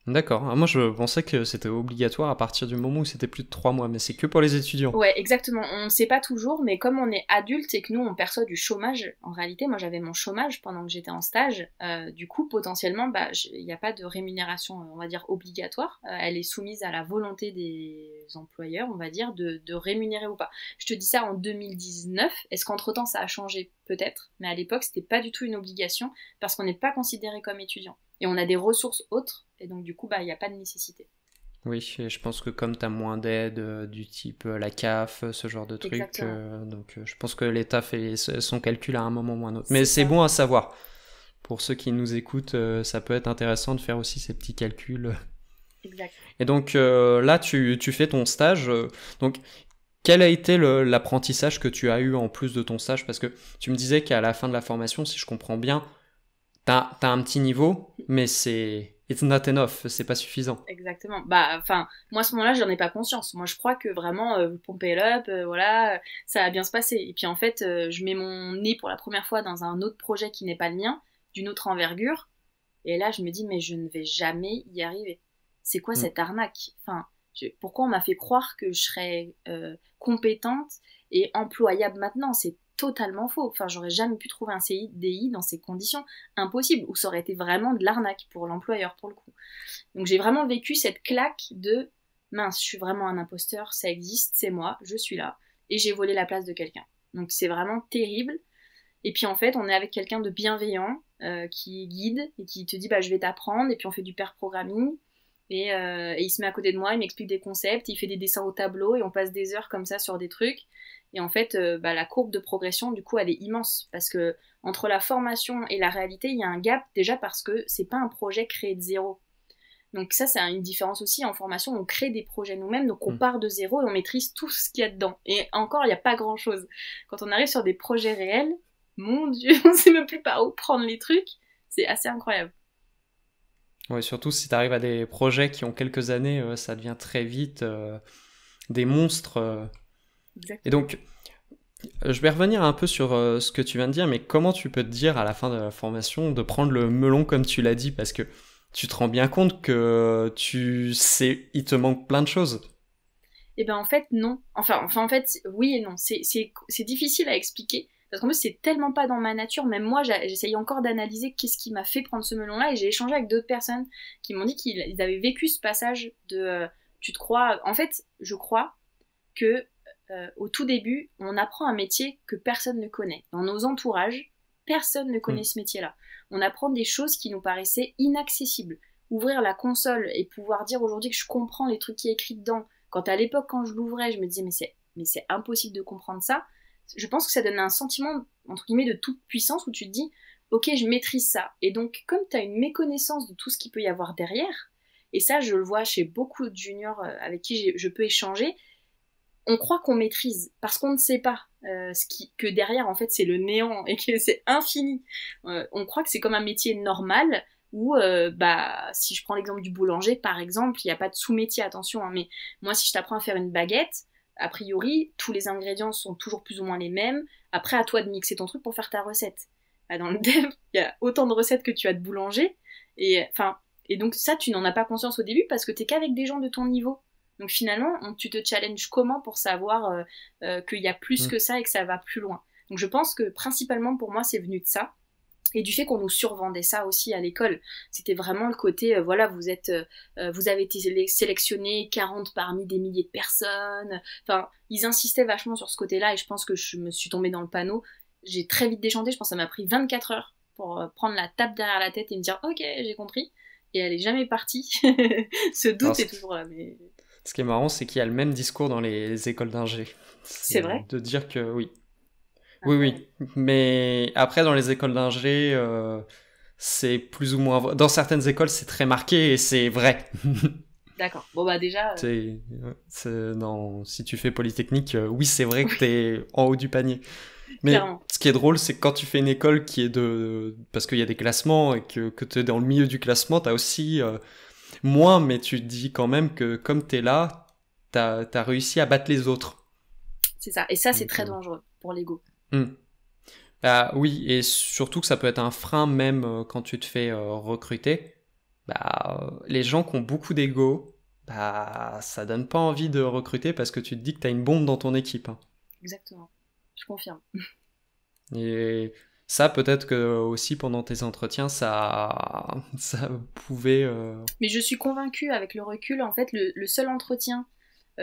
D'accord. Ah, moi, je pensais que c'était obligatoire à partir du moment où c'était plus de 3 mois, mais c'est que pour les étudiants. Ouais, exactement. On ne sait pas toujours, mais comme on est adulte et que nous, on perçoit du chômage, en réalité, moi, j'avais mon chômage pendant que j'étais en stage. Du coup, potentiellement, bah, il n'y a pas de rémunération, on va dire, obligatoire. Elle est soumise à la volonté des employeurs, on va dire, de rémunérer ou pas. Je te dis ça en 2019. Est-ce qu'entre-temps, ça a changé? Peut-être. Mais à l'époque, c'était pas du tout une obligation parce qu'on n'est pas considéré comme étudiant. Et on a des ressources autres, et donc, du coup, bah, il n'y a pas de nécessité. Oui, et je pense que comme tu as moins d'aide du type la CAF, ce genre de truc, Exactement. donc je pense que l'État fait son calcul à un moment ou à un autre. Mais C'est c'est ça. bon à savoir. Pour ceux qui nous écoutent, ça peut être intéressant de faire aussi ces petits calculs. Exact. Et donc là, tu fais ton stage. Donc, quel a été l'apprentissage que tu as eu en plus de ton stage? Parce que tu me disais qu'à la fin de la formation, si je comprends bien, t'as un petit niveau, mais it's not enough, c'est pas suffisant. Exactement. Bah, enfin, moi à ce moment-là, j'en ai pas conscience. Moi, je crois que vraiment, vous pompez up, voilà, ça va bien se passer. Et puis en fait, je mets mon nez pour la première fois dans un autre projet qui n'est pas le mien, d'une autre envergure. Et là, je me dis, mais je ne vais jamais y arriver. C'est quoi Mm. cette arnaque? Enfin, pourquoi on m'a fait croire que je serais compétente et employable maintenant? C'est totalement faux. Enfin, j'aurais jamais pu trouver un CDI dans ces conditions. Impossible. Ou ça aurait été vraiment de l'arnaque pour l'employeur, pour le coup. Donc j'ai vraiment vécu cette claque de mince, je suis vraiment un imposteur, ça existe, c'est moi, je suis là, et j'ai volé la place de quelqu'un. Donc c'est vraiment terrible. Et puis en fait, on est avec quelqu'un de bienveillant qui guide et qui te dit bah je vais t'apprendre, et puis on fait du pair programming. Et il se met à côté de moi, il m'explique des concepts, il fait des dessins au tableau et on passe des heures comme ça sur des trucs. Et en fait, bah, la courbe de progression, du coup, elle est immense parce que entre la formation et la réalité, il y a un gap déjà parce que c'est pas un projet créé de zéro. Donc ça, c'est une différence aussi. En formation, on crée des projets nous-mêmes, donc on Mm. part de zéro et on maîtrise tout ce qu'il y a dedans. Et encore, il n'y a pas grand-chose. Quand on arrive sur des projets réels, mon Dieu, on ne sait même plus par où prendre les trucs. C'est assez incroyable. Ouais, surtout si tu arrives à des projets qui ont quelques années, ça devient très vite des monstres. Et Exactement. donc, je vais revenir un peu sur ce que tu viens de dire, mais comment tu peux te dire à la fin de la formation de prendre le melon comme tu l'as dit, parce que tu te rends bien compte que tu sais, il te manque plein de choses. Et ben en fait, non. En fait, oui et non. C'est difficile à expliquer. Parce qu'en plus, c'est tellement pas dans ma nature. Même moi, j'essaye encore d'analyser qu'est-ce qui m'a fait prendre ce melon-là. Et j'ai échangé avec d'autres personnes qui m'ont dit qu'ils avaient vécu ce passage de tu te crois. En fait, je crois que au tout début, on apprend un métier que personne ne connaît. Dans nos entourages, personne ne connaît Mm. ce métier-là. On apprend des choses qui nous paraissaient inaccessibles. Ouvrir la console et pouvoir dire aujourd'hui que je comprends les trucs qui est écrit dedans, quand à l'époque, quand je l'ouvrais, je me disais mais c'est impossible de comprendre ça. Je pense que ça donne un sentiment, entre guillemets, de toute puissance où tu te dis, ok, je maîtrise ça. Et donc, comme tu as une méconnaissance de tout ce qu'il peut y avoir derrière, et ça, je le vois chez beaucoup de juniors avec qui je peux échanger, on croit qu'on maîtrise parce qu'on ne sait pas que derrière en fait c'est le néant et que c'est infini. On croit que c'est comme un métier normal où bah si je prends l'exemple du boulanger par exemple, il n'y a pas de sous-métier, attention, hein, mais moi si je t'apprends à faire une baguette, a priori tous les ingrédients sont toujours plus ou moins les mêmes. Après à toi de mixer ton truc pour faire ta recette. Bah, dans le dev, il y a autant de recettes que tu as de boulanger et donc ça tu n'en as pas conscience au début parce que t'es qu'avec des gens de ton niveau. Donc finalement, tu te challenges comment pour savoir qu'il y a plus Mm. que ça et que ça va plus loin. Donc je pense que principalement pour moi, c'est venu de ça. Et du fait qu'on nous survendait ça aussi à l'école. C'était vraiment le côté, voilà, vous avez été sélectionné 40 parmi des milliers de personnes. Enfin, ils insistaient vachement sur ce côté-là et je pense que je me suis tombée dans le panneau. J'ai très vite déchanté, je pense que ça m'a pris 24 heures pour prendre la tape derrière la tête et me dire, ok, j'ai compris. Et elle est jamais partie. Ce Alors, doute est toujours là, mais ce qui est marrant, c'est qu'il y a le même discours dans les écoles d'ingé. c'est C'est vrai. de dire que oui. Oui, Incroyable. oui. Mais après, dans les écoles d'ingé, c'est plus ou moins vrai. Dans certaines écoles, c'est très marqué et c'est vrai. D'accord. Bon bah déjà, Si tu fais Polytechnique, oui, c'est vrai que oui, t'es en haut du panier. Mais clairement. ce qui est drôle, c'est que quand tu fais une école qui est de... Parce qu'il y a des classements et que tu es dans le milieu du classement, tu as aussi moins, mais tu te dis quand même que comme tu es là, tu as réussi à battre les autres. C'est ça. Et ça, c'est Donc, très dangereux pour l'ego. hmm. Ah oui, et surtout que ça peut être un frein même quand tu te fais recruter. les gens qui ont beaucoup d'ego, ça donne pas envie de recruter parce que tu te dis que tu as une bombe dans ton équipe, hein. Exactement, je confirme. Et ça, peut-être que aussi pendant tes entretiens, ça pouvait. Mais je suis convaincue avec le recul, en fait, le seul entretien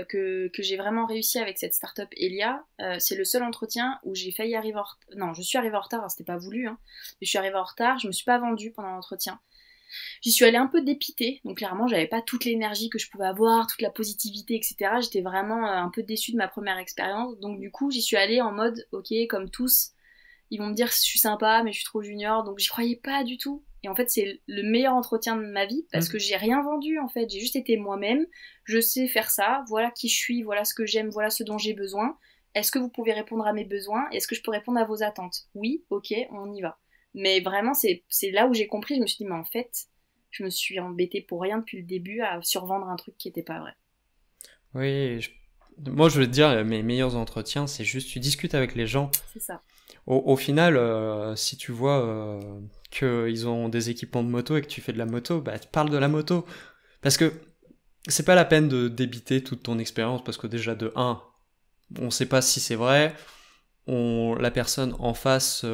que j'ai vraiment réussi avec cette startup Elia, c'est le seul entretien où j'ai failli arriver en retard. Non, je suis arrivée en retard, hein, c'était pas voulu, hein, mais je suis arrivée en retard, je me suis pas vendue pendant l'entretien. J'y suis allée un peu dépitée, donc clairement j'avais pas toute l'énergie que je pouvais avoir, toute la positivité, etc. J'étais vraiment un peu déçue de ma première expérience, donc du coup j'y suis allée en mode, ok, comme tous, ils vont me dire que je suis sympa, mais je suis trop junior, donc j'y croyais pas du tout. Et en fait, c'est le meilleur entretien de ma vie parce que j'ai rien vendu en fait. J'ai juste été moi-même. Je sais faire ça. Voilà qui je suis. Voilà ce que j'aime. Voilà ce dont j'ai besoin. Est-ce que vous pouvez répondre à mes besoins? Est-ce que je peux répondre à vos attentes? Oui, ok, on y va. Mais vraiment, c'est là où j'ai compris. Je me suis dit, mais en fait, je me suis embêtée pour rien depuis le début à survendre un truc qui était pas vrai. Oui, moi je veux te dire, mes meilleurs entretiens, c'est juste tu discutes avec les gens. C'est ça. Au final, si tu vois qu'ils ont des équipements de moto et que tu fais de la moto, tu parles de la moto. Parce que c'est pas la peine de débiter toute ton expérience, parce que déjà de 1, on sait pas si c'est vrai. La personne en face,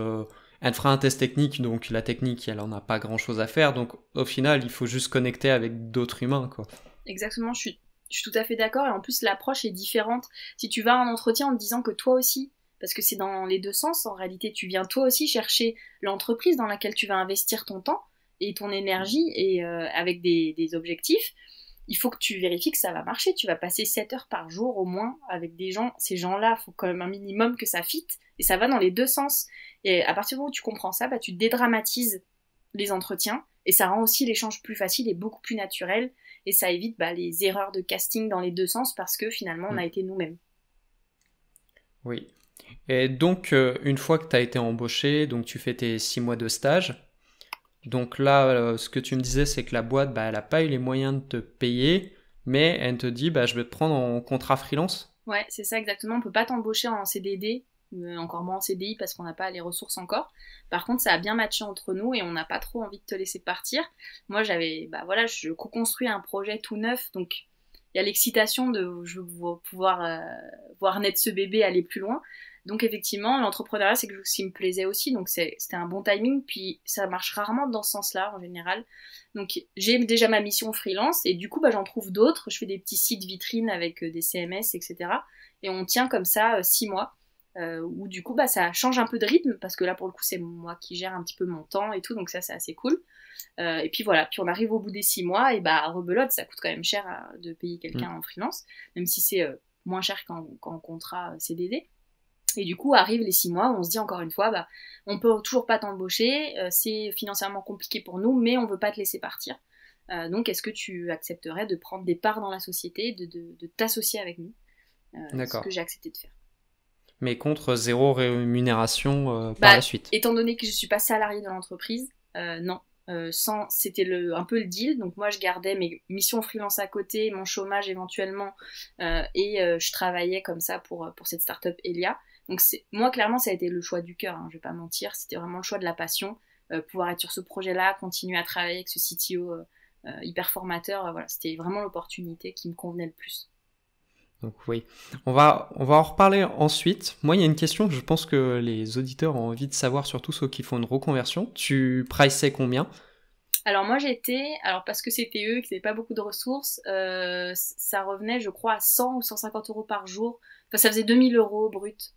elle fera un test technique, donc la technique, elle en a pas grand chose à faire. Donc au final, il faut juste connecter avec d'autres humains, quoi. Exactement, je suis tout à fait d'accord. Et en plus, l'approche est différente. Si tu vas à un entretien en te disant que toi aussi, parce que c'est dans les deux sens, en réalité, tu viens toi aussi chercher l'entreprise dans laquelle tu vas investir ton temps et ton énergie et avec des objectifs, il faut que tu vérifies que ça va marcher. Tu vas passer 7 heures par jour au moins avec des gens. Ces gens-là, il faut quand même un minimum que ça fitte et ça va dans les deux sens. Et à partir du moment où tu comprends ça, tu dédramatises les entretiens et ça rend aussi l'échange plus facile et beaucoup plus naturel et ça évite les erreurs de casting dans les deux sens parce que finalement on a été nous-mêmes. Oui. Et donc, une fois que tu as été embauché, donc tu fais tes 6 mois de stage. Donc là, ce que tu me disais, c'est que la boîte, elle n'a pas eu les moyens de te payer, mais elle te dit, je vais te prendre en contrat freelance. Ouais, c'est ça exactement. On peut pas t'embaucher en CDD, encore moins en CDI parce qu'on n'a pas les ressources encore. Par contre, ça a bien matché entre nous et on n'a pas trop envie de te laisser partir. Moi, je co-construis un projet tout neuf, donc il y a l'excitation de je veux pouvoir voir naître ce bébé, aller plus loin. Donc effectivement, l'entrepreneuriat, c'est quelque chose qui me plaisait aussi, donc c'était un bon timing, puis ça marche rarement dans ce sens-là en général. Donc j'ai déjà ma mission freelance, et du coup j'en trouve d'autres, je fais des petits sites vitrines avec des CMS, etc. Et on tient comme ça 6 mois, où du coup ça change un peu de rythme, parce que là pour le coup c'est moi qui gère un petit peu mon temps et tout, donc ça c'est assez cool. Et puis voilà, puis on arrive au bout des 6 mois, et rebelote, ça coûte quand même cher de payer quelqu'un en freelance, même si c'est moins cher qu'en contrat CDD. Et du coup, arrivent les 6 mois où on se dit encore une fois, on peut toujours pas t'embaucher, c'est financièrement compliqué pour nous, mais on veut pas te laisser partir. Donc, est-ce que tu accepterais de prendre des parts dans la société, de t'associer avec nous? Ce que j'ai accepté de faire. Mais contre 0 rémunération par la suite. Étant donné que je suis pas salariée de l'entreprise, non. C'était un peu le deal, donc moi je gardais mes missions freelance à côté, mon chômage éventuellement, et je travaillais comme ça pour cette startup Elia. Donc moi clairement ça a été le choix du cœur, hein, je vais pas mentir, c'était vraiment le choix de la passion, pouvoir être sur ce projet-là, continuer à travailler avec ce CTO hyper formateur, voilà, c'était vraiment l'opportunité qui me convenait le plus. Donc oui, on va en reparler ensuite. Moi, il y a une question que je pense que les auditeurs ont envie de savoir, surtout ceux qui font une reconversion. Tu priceais combien? Alors moi parce que c'était eux, qui n'avaient pas beaucoup de ressources, ça revenait je crois à 100 ou 150 euros par jour. Enfin ça faisait 2000 euros brut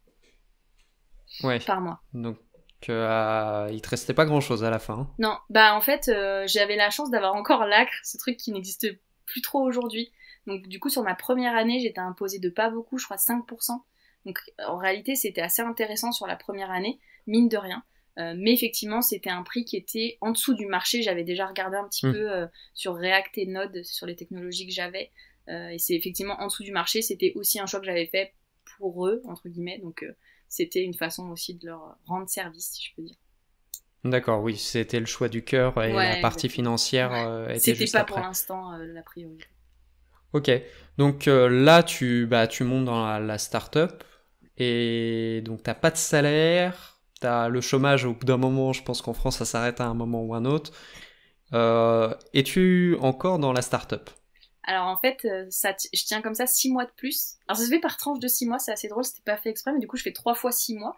par mois. Donc il te restait pas grand chose à la fin. Hein. Non, en fait j'avais la chance d'avoir encore l'ACRE, ce truc qui n'existe plus trop aujourd'hui. Donc du coup sur ma première année j'étais imposée de pas beaucoup, je crois 5%. Donc en réalité c'était assez intéressant sur la première année, mine de rien. Mais effectivement, c'était un prix qui était en dessous du marché. J'avais déjà regardé un petit peu sur React et Node, sur les technologies que j'avais. Et c'est effectivement en dessous du marché. C'était aussi un choix que j'avais fait pour eux, entre guillemets. Donc, c'était une façon aussi de leur rendre service, si je peux dire. D'accord, oui, c'était le choix du cœur et la partie financière était juste pas après. Pour l'instant la priorité. Ok, donc là, tu montes dans la start-up et donc t'as pas de salaire. T'as le chômage au bout d'un moment, je pense qu'en France ça s'arrête à un moment ou un autre. Es-tu encore dans la start-up? Alors en fait, je tiens comme ça 6 mois de plus. Alors ça se fait par tranche de 6 mois, c'est assez drôle, c'était pas fait exprès, mais du coup je fais 3 fois 6 mois.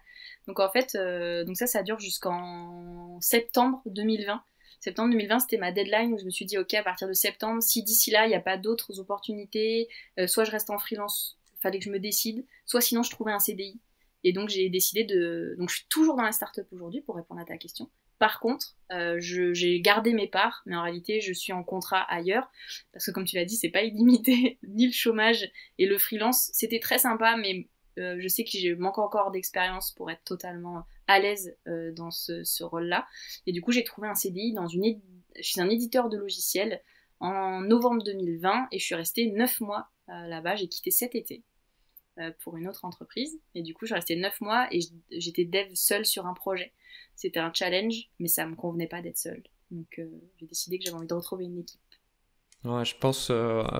Donc en fait, donc ça dure jusqu'en septembre 2020. Septembre 2020, c'était ma deadline où je me suis dit, ok, à partir de septembre, si d'ici là, il n'y a pas d'autres opportunités, soit je reste en freelance, fallait que je me décide, soit sinon je trouvais un CDI. Et donc j'ai décidé de... Donc je suis toujours dans la start-up aujourd'hui, pour répondre à ta question. Par contre, j'ai gardé mes parts, mais en réalité, je suis en contrat ailleurs, parce que comme tu l'as dit, c'est pas illimité, ni le chômage et le freelance. C'était très sympa, mais je sais que je manque encore d'expérience pour être totalement à l'aise dans ce rôle-là. Et du coup, j'ai trouvé un CDI je suis un éditeur de logiciels en novembre 2020 et je suis restée 9 mois là-bas. J'ai quitté cet été pour une autre entreprise. Et du coup, je suis restée 9 mois et j'étais dev seule sur un projet. C'était un challenge, mais ça me convenait pas d'être seule. Donc j'ai décidé que j'avais envie de retrouver une équipe. Ouais, je pense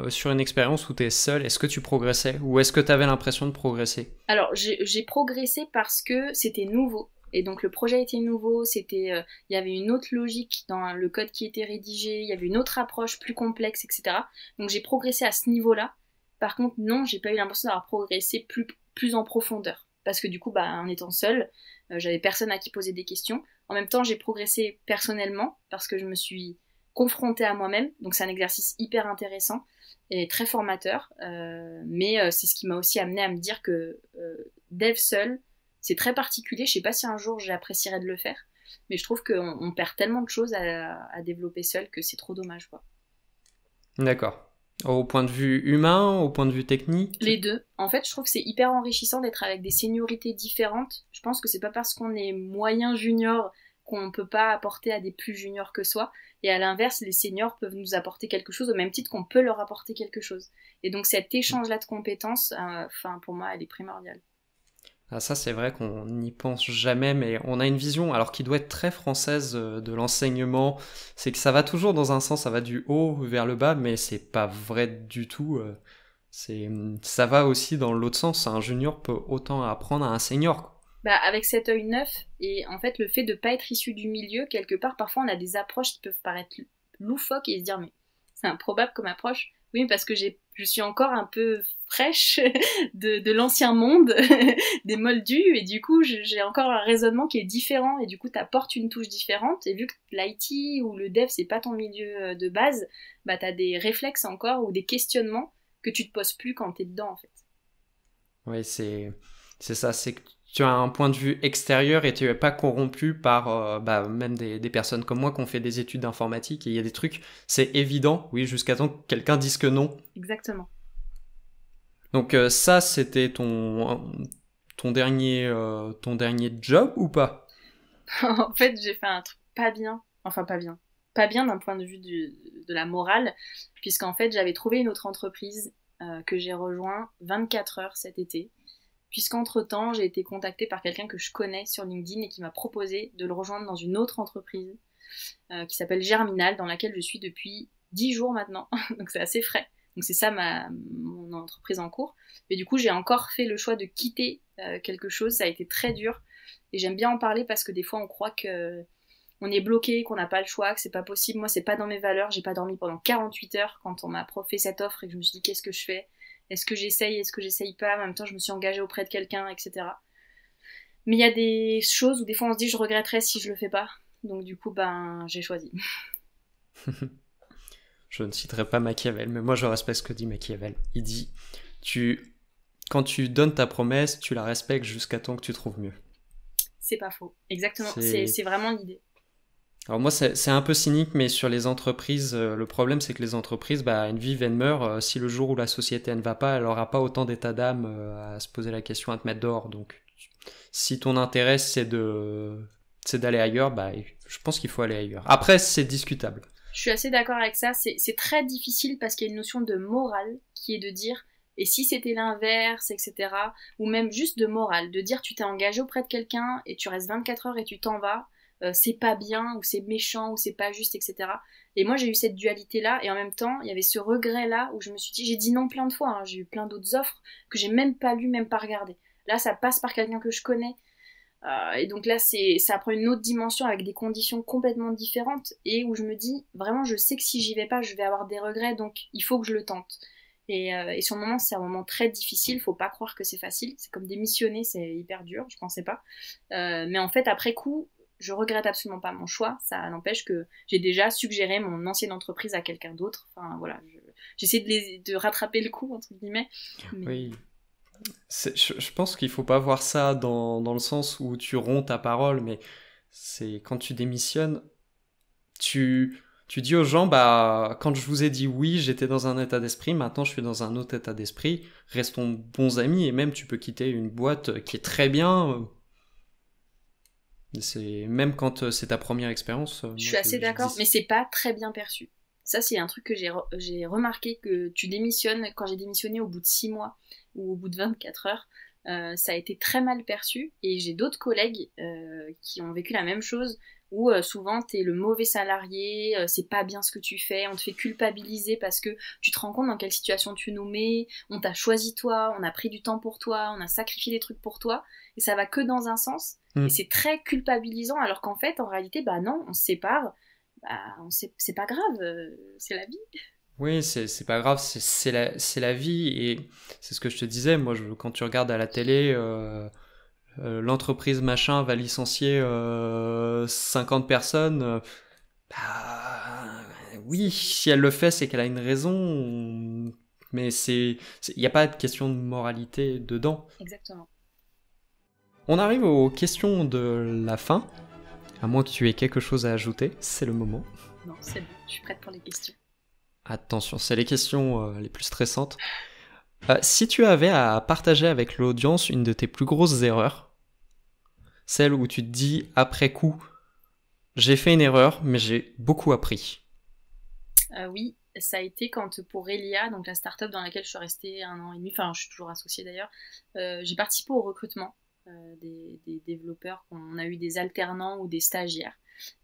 sur une expérience où tu es seul, est-ce que tu progressais ou est-ce que tu avais l'impression de progresser? Alors j'ai progressé parce que c'était nouveau. Et donc le projet était nouveau, il y avait une autre logique dans le code qui était rédigé, il y avait une autre approche plus complexe, etc. Donc j'ai progressé à ce niveau-là. Par contre, non, j'ai pas eu l'impression d'avoir progressé plus en profondeur. Parce que du coup, en étant seule, j'avais personne à qui poser des questions. En même temps, j'ai progressé personnellement parce que je me suis confrontée à moi-même. Donc c'est un exercice hyper intéressant et très formateur. Mais c'est ce qui m'a aussi amené à me dire que dev seul, c'est très particulier. Je sais pas si un jour j'apprécierais de le faire. Mais je trouve qu'on perd tellement de choses à développer seul que c'est trop dommage, quoi. D'accord. Au point de vue humain, au point de vue technique? Les deux. En fait, je trouve que c'est hyper enrichissant d'être avec des seniorités différentes. Je pense que c'est pas parce qu'on est moyen junior qu'on peut pas apporter à des plus juniors que soi. Et à l'inverse, les seniors peuvent nous apporter quelque chose au même titre qu'on peut leur apporter quelque chose. Et donc cet échange-là de compétences, pour moi, elle est primordiale. Ah, ça, c'est vrai qu'on n'y pense jamais, mais on a une vision, alors qui doit être très française de l'enseignement. C'est que ça va toujours dans un sens, ça va du haut vers le bas, mais c'est pas vrai du tout. Ça va aussi dans l'autre sens. Un junior peut autant apprendre à un senior, quoi. Avec cet œil neuf, et en fait, le fait de pas être issu du milieu, quelque part, parfois on a des approches qui peuvent paraître loufoques et se dire, mais c'est improbable comme approche. Oui, parce que je suis encore un peu fraîche de l'ancien monde, des moldus, et du coup, j'ai encore un raisonnement qui est différent, et du coup, t'apportes une touche différente, et vu que l'IT ou le dev, c'est pas ton milieu de base, t'as des réflexes encore, ou des questionnements que tu te poses plus quand t'es dedans, en fait. Oui, c'est ça, c'est que tu as un point de vue extérieur et tu n'es pas corrompu par même des personnes comme moi qui ont fait des études d'informatique et il y a des trucs, c'est évident, oui, jusqu'à temps que quelqu'un dise que non. Exactement. Donc ça, c'était ton dernier job ou pas? En fait, j'ai fait un truc pas bien. Enfin, pas bien. Pas bien d'un point de vue de la morale, puisqu'en fait, j'avais trouvé une autre entreprise que j'ai rejoint 24 heures cet été, puisqu'entre-temps, j'ai été contactée par quelqu'un que je connais sur LinkedIn et qui m'a proposé de le rejoindre dans une autre entreprise qui s'appelle Germinal, dans laquelle je suis depuis 10 jours maintenant, donc c'est assez frais. Donc c'est ça mon entreprise en cours. Mais du coup, j'ai encore fait le choix de quitter quelque chose, ça a été très dur. Et j'aime bien en parler parce que des fois, on croit que on est bloqué, qu'on n'a pas le choix, que c'est pas possible. Moi, c'est pas dans mes valeurs. J'ai pas dormi pendant 48 heures quand on m'a fait cette offre et que je me suis dit qu'est-ce que je fais? Est-ce que j'essaye pas? En même temps, je me suis engagée auprès de quelqu'un, etc. Mais il y a des choses où des fois on se dit je regretterais si je le fais pas. Donc du coup, j'ai choisi. Je ne citerai pas Machiavel, mais moi je respecte ce que dit Machiavel. Il dit, quand tu donnes ta promesse, tu la respectes jusqu'à temps que tu trouves mieux. C'est pas faux. Exactement. C'est vraiment l'idée. Alors moi, c'est un peu cynique, mais sur les entreprises, le problème, c'est que les entreprises, elles vivent, elles meurent. Si le jour où la société ne va pas, elle n'aura pas autant d'état d'âme à se poser la question, à te mettre dehors. Donc, si ton intérêt, c'est d'aller ailleurs, je pense qu'il faut aller ailleurs. Après, c'est discutable. Je suis assez d'accord avec ça. C'est très difficile parce qu'il y a une notion de morale qui est de dire et si c'était l'inverse, etc. Ou même juste de morale, de dire tu t'es engagé auprès de quelqu'un et tu restes 24 heures et tu t'en vas. C'est pas bien, ou c'est méchant, ou c'est pas juste, etc. Et moi, j'ai eu cette dualité-là, et en même temps, il y avait ce regret-là où je me suis dit, j'ai dit non plein de fois, j'ai eu plein d'autres offres que j'ai même pas lues, même pas regardées. Là, ça passe par quelqu'un que je connais. Et donc là, ça prend une autre dimension avec des conditions complètement différentes et où je me dis, vraiment, je sais que si j'y vais pas, je vais avoir des regrets, donc il faut que je le tente. Et sur le moment, c'est un moment très difficile, faut pas croire que c'est facile. C'est comme démissionner, c'est hyper dur, je pensais pas. Mais en fait, après coup, je regrette absolument pas mon choix. Ça n'empêche que j'ai déjà suggéré mon ancienne entreprise à quelqu'un d'autre. Enfin voilà, j'essaie de rattraper le coup, entre guillemets. Mais... Oui. Je pense qu'il faut pas voir ça dans le sens où tu romps ta parole, mais c'est quand tu démissionnes, tu dis aux gens, bah, quand je vous ai dit oui, j'étais dans un état d'esprit, maintenant je suis dans un autre état d'esprit, restons bons amis, et même tu peux quitter une boîte qui est très bien, c'est, même quand c'est ta première expérience. Je suis assez d'accord, mais c'est pas très bien perçu. Ça, c'est un truc que j'ai remarqué, que tu démissionnes, quand j'ai démissionné au bout de 6 mois ou au bout de 24 heures, ça a été très mal perçu. Et j'ai d'autres collègues qui ont vécu la même chose, où souvent t'es le mauvais salarié, c'est pas bien ce que tu fais, on te fait culpabiliser parce que tu te rends compte dans quelle situation tu nous mets, on t'a choisi toi, on a pris du temps pour toi, on a sacrifié des trucs pour toi, et ça va que dans un sens. Et c'est très culpabilisant, alors qu'en fait, en réalité, bah non, on se sépare, bah, c'est pas grave, c'est la vie. Oui, c'est pas grave, c'est la vie, et c'est ce que je te disais, moi, quand tu regardes à la télé, l'entreprise machin va licencier 50 personnes, bah, oui, si elle le fait, c'est qu'elle a une raison, mais il n'y a pas de question de moralité dedans. Exactement. On arrive aux questions de la fin. À moins que tu aies quelque chose à ajouter, c'est le moment. Non, c'est bon, je suis prête pour les questions. Attention, c'est les questions les plus stressantes. Si tu avais à partager avec l'audience une de tes plus grosses erreurs, celle où tu te dis après coup, j'ai fait une erreur, mais j'ai beaucoup appris. Oui, ça a été quand pour Elia, donc la start-up dans laquelle je suis restée 1 an et demi, enfin je suis toujours associée d'ailleurs, j'ai participé au recrutement des développeurs. On a eu des alternants ou des stagiaires.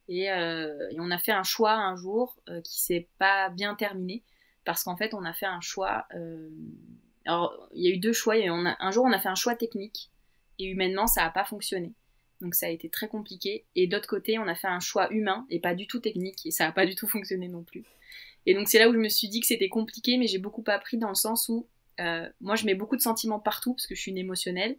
Et on a fait un choix un jour qui s'est pas bien terminé parce qu'en fait on a fait un choix. Alors il y a eu deux choix. Un jour on a fait un choix technique et humainement ça n'a pas fonctionné. Donc ça a été très compliqué. Et d'autre côté on a fait un choix humain et pas du tout technique et ça n'a pas du tout fonctionné non plus. Et donc c'est là où je me suis dit que c'était compliqué, mais j'ai beaucoup appris dans le sens où moi je mets beaucoup de sentiments partout parce que je suis une émotionnelle.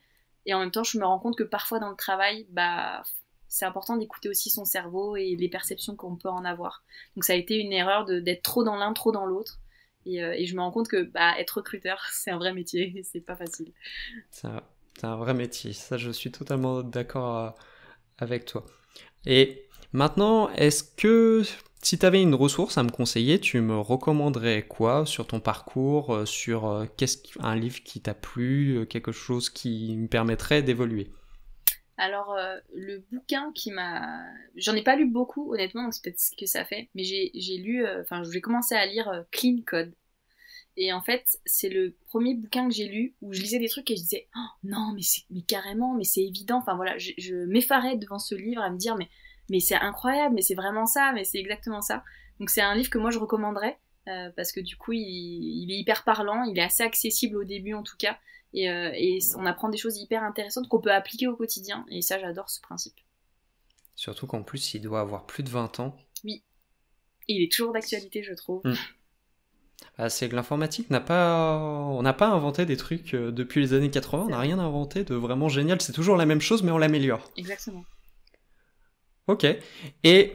Et en même temps, je me rends compte que parfois dans le travail, bah, c'est important d'écouter aussi son cerveau et les perceptions qu'on peut en avoir. Donc ça a été une erreur d'être trop dans l'un, trop dans l'autre. Et je me rends compte que bah, être recruteur, c'est un vrai métier et c'est pas facile. C'est un vrai métier, ça je suis totalement d'accord avec toi. Et maintenant, est-ce que si tu avais une ressource à me conseiller, tu me recommanderais quoi sur ton parcours, sur un livre qui t'a plu, quelque chose qui me permettrait d'évoluer? Alors, le bouquin qui m'a... J'en ai pas lu beaucoup, honnêtement, donc c'est peut-être ce que ça fait. Mais j'ai lu... Enfin, j'ai commencé à lire Clean Code. Et en fait, c'est le premier bouquin que j'ai lu où je lisais des trucs et je disais oh, non, mais carrément, mais c'est évident. Enfin voilà, je m'effarais devant ce livre à me dire mais c'est incroyable, mais c'est vraiment ça, mais c'est exactement ça. Donc c'est un livre que moi je recommanderais parce que du coup il est hyper parlant, il est assez accessible au début en tout cas et on apprend des choses hyper intéressantes qu'on peut appliquer au quotidien et ça j'adore ce principe. Surtout qu'en plus il doit avoir plus de 20 ans. Oui, et il est toujours d'actualité je trouve. Ah, c'est que l'informatique on n'a pas inventé des trucs depuis les années 80, on n'a rien inventé de vraiment génial, c'est toujours la même chose mais on l'améliore. Exactement. Ok, et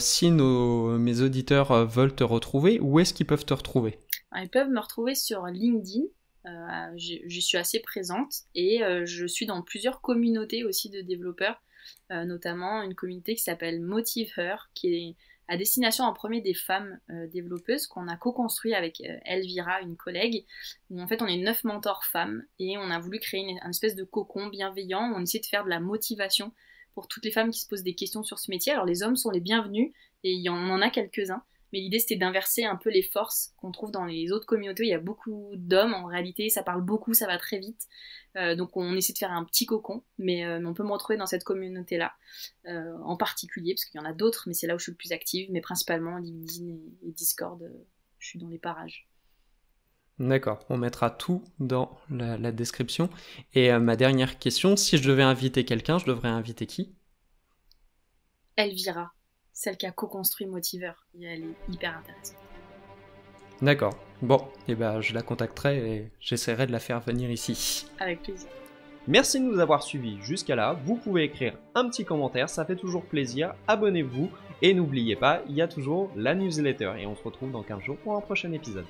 si mes auditeurs veulent te retrouver, où est-ce qu'ils peuvent te retrouver? Alors, ils peuvent me retrouver sur LinkedIn, j'y suis assez présente et je suis dans plusieurs communautés aussi de développeurs, notamment une communauté qui s'appelle Motive Her, qui est à destination en premier des femmes développeuses qu'on a co-construit avec Elvira, une collègue, où en fait on est 9 mentors femmes et on a voulu créer une espèce de cocon bienveillant où on essaie de faire de la motivation pour toutes les femmes qui se posent des questions sur ce métier. Alors les hommes sont les bienvenus et on en a quelques-uns, mais l'idée c'était d'inverser un peu les forces qu'on trouve dans les autres communautés. Il y a beaucoup d'hommes en réalité, ça parle beaucoup, ça va très vite. Donc on essaie de faire un petit cocon, mais on peut me retrouver dans cette communauté-là en particulier, parce qu'il y en a d'autres, mais c'est là où je suis le plus active, mais principalement LinkedIn et Discord, je suis dans les parages. D'accord, on mettra tout dans la description. Et ma dernière question, si je devais inviter quelqu'un, je devrais inviter qui? Elvira, celle qui a co-construit Motiver. Et elle est hyper intéressante. D'accord, bon, et ben je la contacterai et j'essaierai de la faire venir ici. Avec plaisir. Merci de nous avoir suivis jusqu'à là, vous pouvez écrire un petit commentaire, ça fait toujours plaisir, abonnez-vous, et n'oubliez pas, il y a toujours la newsletter, et on se retrouve dans 15 jours pour un prochain épisode.